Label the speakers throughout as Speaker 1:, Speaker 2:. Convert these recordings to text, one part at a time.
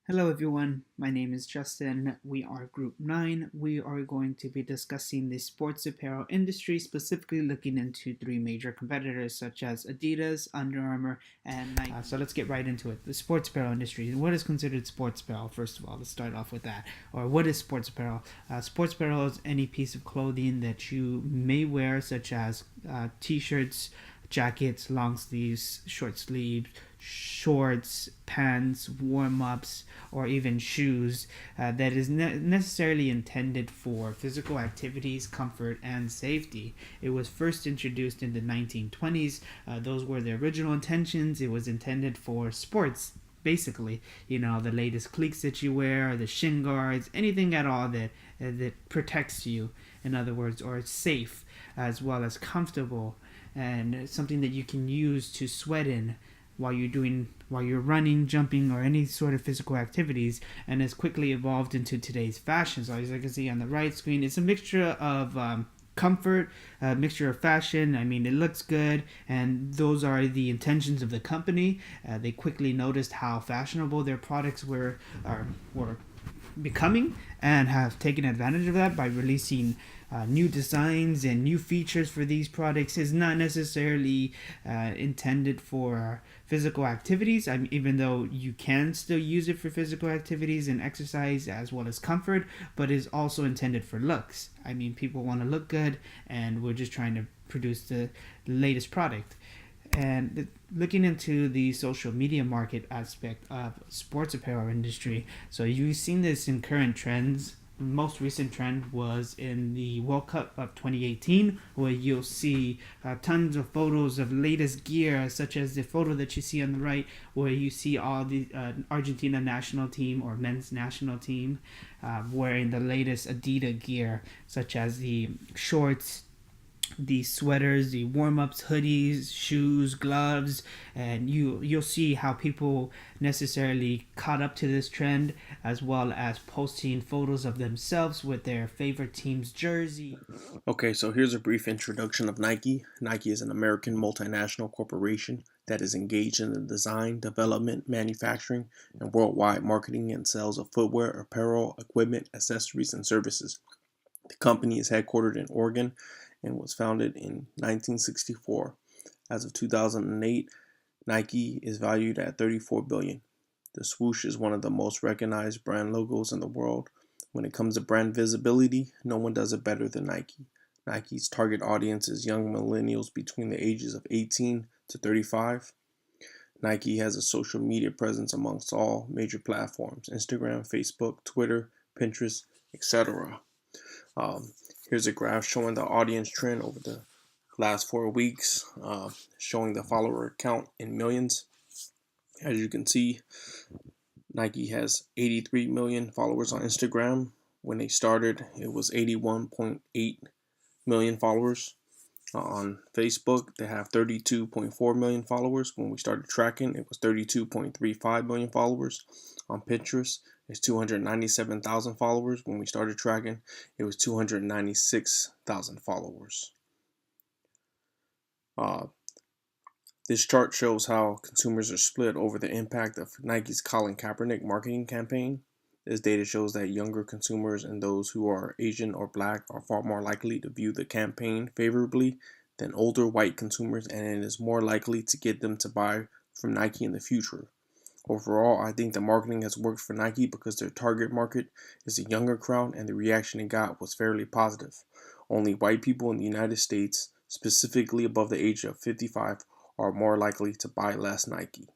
Speaker 1: Hello everyone, my name is Justin. We are Group 9. We are going to be discussing the sports apparel industry, specifically looking into three major competitors such as Adidas, Under Armour, and Nike. So let's get right into it. The sports apparel industry. What is considered sports apparel? First of all, let's start off with that. Or what is sports apparel? Sports apparel is any piece of clothing that you may wear, such as t-shirts, jackets, long sleeves, short sleeves, shorts, pants, warm ups, or even shoes that is necessarily intended for physical activities, comfort, and safety. It was first introduced in the 1920s. Those were the original intentions. It was intended for sports. Basically, the latest cleats that you wear, the shin guards, anything at all that protects you, in other words, or it's safe as well as comfortable and something that you can use to sweat in while you're running, jumping, or any sort of physical activities, and has quickly evolved into today's fashion. So as I can see on the right screen, it's a mixture of comfort, a mixture of fashion. I mean, it looks good, and those are the intentions of the company. They quickly noticed how fashionable their products were becoming, and have taken advantage of that by releasing new designs and new features for these products. Is not necessarily intended for physical activities. I mean, even though you can still use it for physical activities and exercise as well as comfort, but is also intended for looks. I mean, people want to look good, and we're just trying to produce the latest product. And looking into the social media market aspect of sports apparel industry, so you've seen this in current trends. Most recent trend was in the World Cup of 2018, where you'll see tons of photos of latest gear, such as the photo that you see on the right, where you see all the Argentina national team or men's national team wearing the latest Adidas gear, such as the shorts, the sweaters, the warm-ups, hoodies, shoes, gloves, and you'll see how people necessarily caught up to this trend, as well as posting photos of themselves with their favorite team's jersey.
Speaker 2: Okay, so here's a brief introduction of Nike. Nike is an American multinational corporation that is engaged in the design, development, manufacturing, and worldwide marketing and sales of footwear, apparel, equipment, accessories, and services. The company is headquartered in Oregon and was founded in 1964. As of 2008, Nike is valued at $34 billion. The swoosh is one of the most recognized brand logos in the world. When it comes to brand visibility, no one does it better than Nike. Nike's target audience is young millennials between the ages of 18 to 35. Nike has a social media presence amongst all major platforms: Instagram, Facebook, Twitter, Pinterest, etc. Um, Here's a graph showing the audience trend over the last 4 weeks, showing the follower count in millions. As you can see, Nike has 83 million followers on Instagram. When they started, it was 81.8 million followers. On Facebook, they have 32.4 million followers. When we started tracking, it was 32.35 million followers. On Pinterest, it's 297,000 followers. When we started tracking, it was 296,000 followers. Uh, this chart shows how consumers are split over the impact of Nike's Colin Kaepernick marketing campaign. This data shows that younger consumers and those who are Asian or black are far more likely to view the campaign favorably than older white consumers, and it is more likely to get them to buy from Nike in the future. Overall, I think the marketing has worked for Nike because their target market is a younger crowd, and the reaction it got was fairly positive. Only white people in the United States, specifically above the age of 55, are more likely to buy less Nike.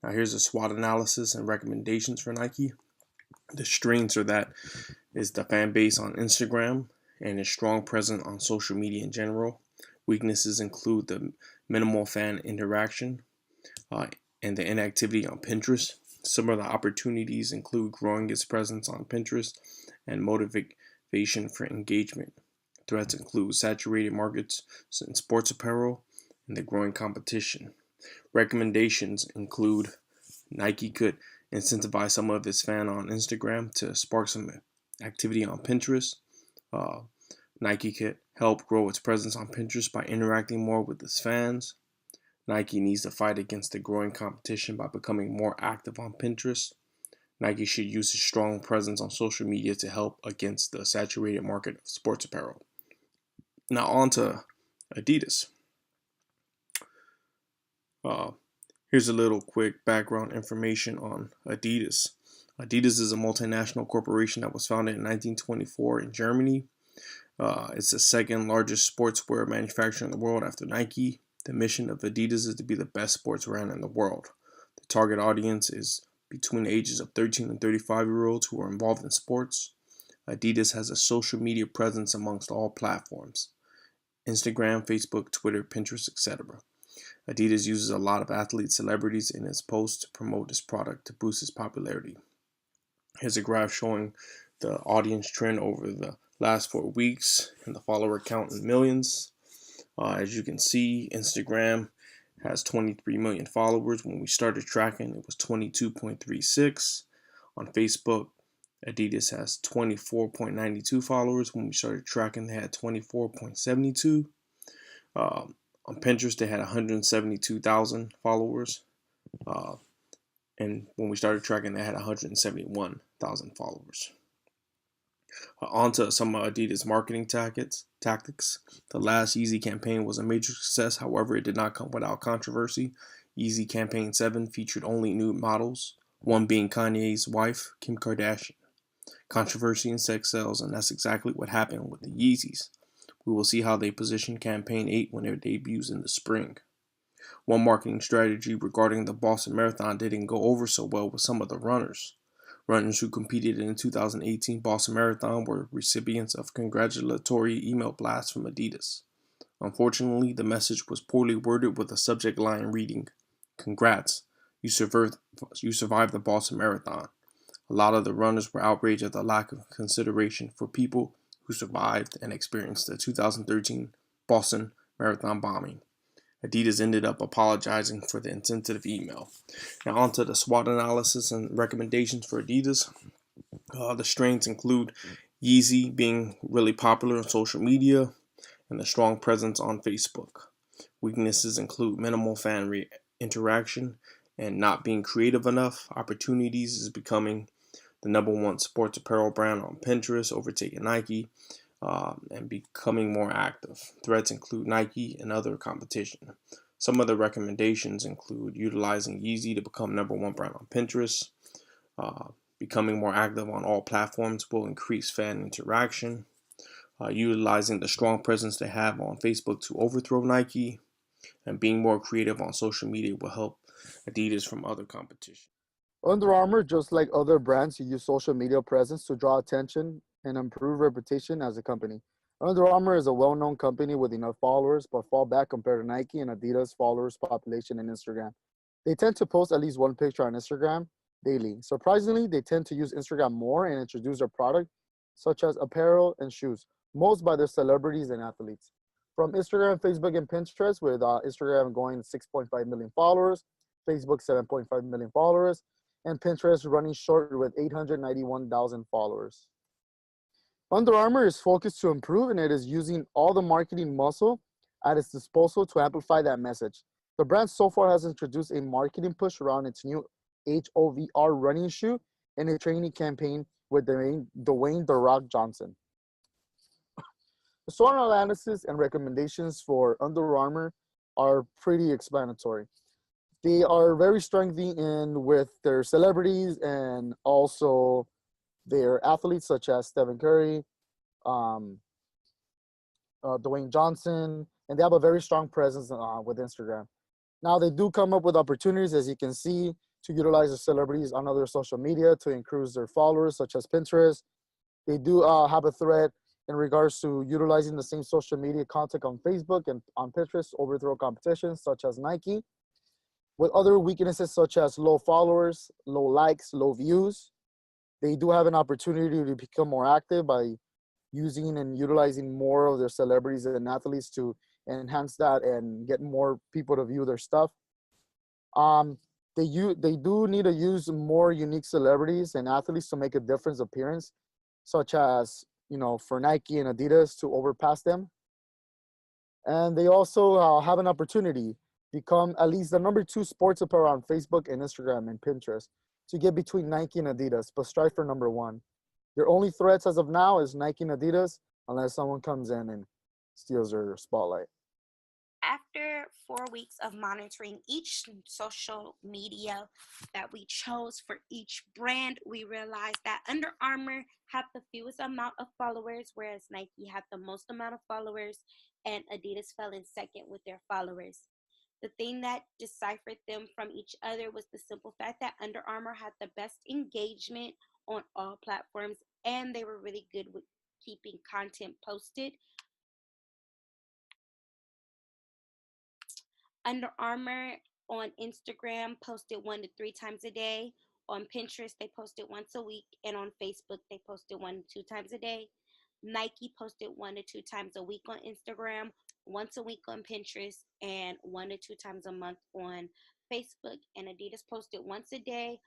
Speaker 2: Now here's a SWOT analysis and recommendations for Nike. The strengths are that is the fan base on Instagram and its strong presence on social media in general. Weaknesses include the minimal fan interaction uh, and the inactivity on Pinterest. Some of the opportunities include growing its presence on Pinterest and motivation for engagement. Threats include saturated markets in sports apparel and the growing competition. Recommendations include Nike could incentivize some of its fans on Instagram to spark some activity on Pinterest. Uh, Nike could help grow its presence on Pinterest by interacting more with its fans. Nike needs to fight against the growing competition by becoming more active on Pinterest. Nike should use its strong presence on social media to help against the saturated market of sports apparel. Now, on to Adidas. Uh, Here's a little quick background information on Adidas. Adidas is a multinational corporation that was founded in 1924 in Germany. It's the second largest sportswear manufacturer in the world after Nike. The mission of Adidas is to be the best sports brand in the world. The target audience is between the ages of 13 and 35-year-olds who are involved in sports. Adidas has a social media presence amongst all platforms: Instagram, Facebook, Twitter, Pinterest, etc. Adidas uses a lot of athlete celebrities in its posts to promote its product to boost its popularity. Here's a graph showing the audience trend over the last 4 weeks and the follower count in millions. As you can see, Instagram has 23 million followers. When we started tracking, it was 22.36. On Facebook, Adidas has 24.92 followers. When we started tracking, they had 24.72. On Pinterest, they had 172,000 followers. And when we started tracking, they had 171,000 followers. On to some Adidas marketing tactics. The last Yeezy campaign was a major success. However, it did not come without controversy. Yeezy Campaign 7 featured only nude models, one being Kanye's wife, Kim Kardashian. Controversy and sex sells, and that's exactly what happened with the Yeezys. We will see how they position Campaign 8 when it debuts in the spring. One marketing strategy regarding the Boston Marathon didn't go over so well with some of the runners. Runners who competed in the 2018 Boston Marathon were recipients of congratulatory email blasts from Adidas. Unfortunately, the message was poorly worded with a subject line reading, "Congrats, you survived the Boston Marathon." A lot of the runners were outraged at the lack of consideration for people who survived and experienced the 2013 Boston Marathon bombing. Adidas ended up apologizing for the insensitive email. Now on to the SWOT analysis and recommendations for Adidas. The strengths include Yeezy being really popular on social media and a strong presence on Facebook. Weaknesses include minimal fan interaction and not being creative enough. Opportunities is becoming the #1 sports apparel brand on Pinterest, overtaking Nike, and becoming more active. Threats include Nike and other competition. Some of the recommendations include utilizing Yeezy to become #1 brand on Pinterest. Becoming more active on all platforms will increase fan interaction. Utilizing the strong presence they have on Facebook to overthrow Nike. And being more creative on social media will help Adidas from other competition.
Speaker 3: Under Armour, just like other brands, use social media presence to draw attention and improve reputation as a company. Under Armour is a well-known company with enough followers, but fall back compared to Nike and Adidas followers population in Instagram. They tend to post at least one picture on Instagram daily. Surprisingly, they tend to use Instagram more and introduce their product, such as apparel and shoes, most by their celebrities and athletes. From Instagram, Facebook, and Pinterest, with Instagram going 6.5 million followers, Facebook 7.5 million followers, and Pinterest running short with 891,000 followers. Under Armour is focused to improve, and it is using all the marketing muscle at its disposal to amplify that message. The brand so far has introduced a marketing push around its new HOVR running shoe and a training campaign with Dwayne "The Rock" Johnson. The SWOT analysis and recommendations for Under Armour are pretty explanatory. They are very strongly in with their celebrities and also their athletes such as Stephen Curry, Dwayne Johnson, and they have a very strong presence with Instagram. Now they do come up with opportunities, as you can see, to utilize the celebrities on other social media to increase their followers, such as Pinterest. They do have a thread in regards to utilizing the same social media content on Facebook and on Pinterest to overthrow competitions such as Nike, with other weaknesses such as low followers, low likes, low views. They do have an opportunity to become more active by using and utilizing more of their celebrities and athletes to enhance that and get more people to view their stuff. They do need to use more unique celebrities and athletes to make a difference appearance, such as, for Nike and Adidas to overpass them. And they also have an opportunity. Become at least the number 2 sports apparel on Facebook and Instagram and Pinterest to get between Nike and Adidas, but strive for number 1. Your only threats as of now is Nike and Adidas, unless someone comes in and steals your spotlight.
Speaker 4: After 4 weeks of monitoring each social media that we chose for each brand, we realized that Under Armour had the fewest amount of followers, whereas Nike had the most amount of followers, and Adidas fell in second with their followers. The thing that deciphered them from each other was the simple fact that Under Armour had the best engagement on all platforms, and they were really good with keeping content posted. Under Armour on Instagram posted 1 to 3 times a day. On Pinterest, they posted once a week. And on Facebook, they posted 1 to 2 times a day. Nike posted 1 to 2 times a week on Instagram, once a week on Pinterest, and 1 to 2 times a month on Facebook. And Adidas posted once a day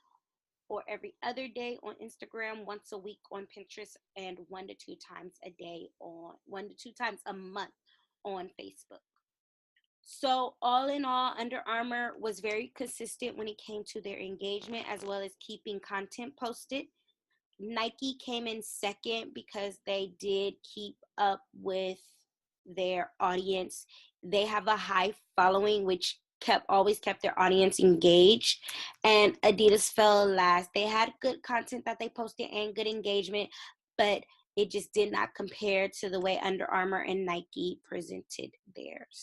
Speaker 4: or every other day on Instagram, once a week on Pinterest, and 1 to 2 times a day on 1 to 2 times a month on Facebook. So all in all, Under Armour was very consistent when it came to their engagement as well as keeping content posted. Nike came in second because they did keep up with their audience. They have a high following, which always kept their audience engaged. And Adidas fell last. They had good content that they posted and good engagement, but it just did not compare to the way Under Armour and Nike presented theirs.